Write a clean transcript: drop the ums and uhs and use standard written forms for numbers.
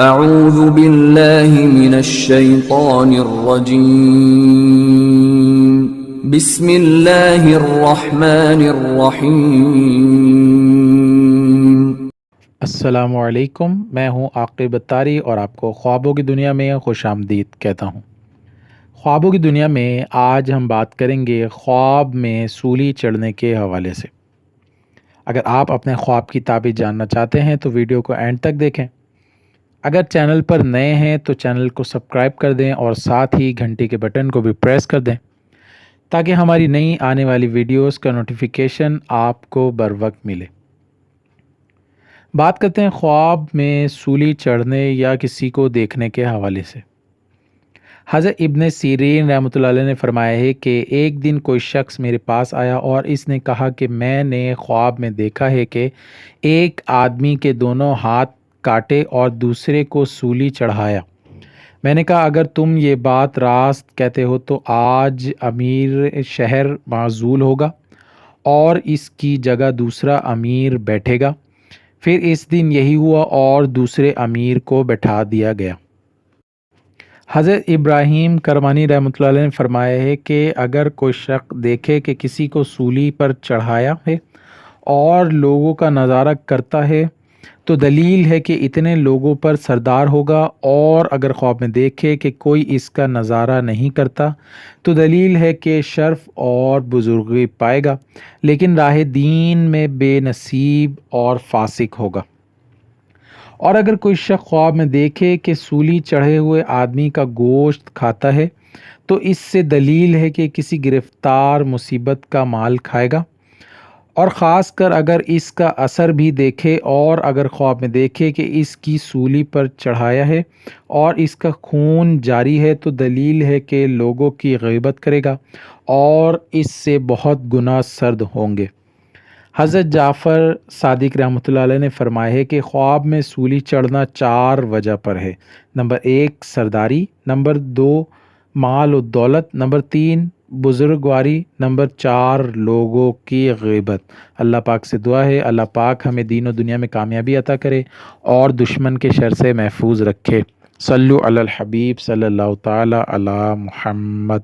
اعوذ باللہ من الشیطان الرجیم بسم اللہ الرحمن الرحیم۔ السلام علیکم، میں ہوں عاقب اتاری اور آپ کو خوابوں کی دنیا میں خوش آمدید کہتا ہوں۔ خوابوں کی دنیا میں آج ہم بات کریں گے خواب میں سولی چڑھنے کے حوالے سے۔ اگر آپ اپنے خواب کی تعبیر جاننا چاہتے ہیں تو ویڈیو کو اینڈ تک دیکھیں۔ اگر چینل پر نئے ہیں تو چینل کو سبسکرائب کر دیں اور ساتھ ہی گھنٹی کے بٹن کو بھی پریس کر دیں تاکہ ہماری نئی آنے والی ویڈیوز کا نوٹیفیکیشن آپ کو بر وقت ملے۔ بات کرتے ہیں خواب میں سولی چڑھنے یا کسی کو دیکھنے کے حوالے سے۔ حضرت ابن سیرین رحمۃ اللہ علیہ نے فرمایا ہے کہ ایک دن کوئی شخص میرے پاس آیا اور اس نے کہا کہ میں نے خواب میں دیکھا ہے کہ ایک آدمی کے دونوں ہاتھ کاٹے اور دوسرے کو سولی چڑھایا۔ میں نے کہا اگر تم یہ بات راست کہتے ہو تو آج امیر شہر معزول ہوگا اور اس کی جگہ دوسرا امیر بیٹھے گا۔ پھر اس دن یہی ہوا اور دوسرے امیر کو بٹھا دیا گیا۔ حضرت ابراہیم کرمانی رحمۃ اللہ علیہ نے فرمایا ہے کہ اگر کوئی شخص دیکھے کہ کسی کو سولی پر چڑھایا ہے اور لوگوں کا نظارہ کرتا ہے تو دلیل ہے کہ اتنے لوگوں پر سردار ہوگا، اور اگر خواب میں دیکھے کہ کوئی اس کا نظارہ نہیں کرتا تو دلیل ہے کہ شرف اور بزرگی پائے گا، لیکن راہ دین میں بے نصیب اور فاسق ہوگا۔ اور اگر کوئی شخص خواب میں دیکھے کہ سولی چڑھے ہوئے آدمی کا گوشت کھاتا ہے تو اس سے دلیل ہے کہ کسی گرفتار مصیبت کا مال کھائے گا، اور خاص کر اگر اس کا اثر بھی دیکھے، اور اگر خواب میں دیکھے کہ اس کی سولی پر چڑھایا ہے اور اس کا خون جاری ہے تو دلیل ہے کہ لوگوں کی غیبت کرے گا اور اس سے بہت گناہ سرد ہوں گے۔ حضرت جعفر صادق رحمۃ اللہ علیہ نے فرمایا ہے کہ خواب میں سولی چڑھنا 4 وجہ پر ہے۔ نمبر 1 سرداری، نمبر 2 مال و دولت، نمبر 3 بزرگواری، نمبر 4 لوگوں کی غیبت۔ اللہ پاک سے دعا ہے اللہ پاک ہمیں دین و دنیا میں کامیابی عطا کرے اور دشمن کے شر سے محفوظ رکھے۔ صلو علی الحبیب صلی اللہ تعالی علی محمد۔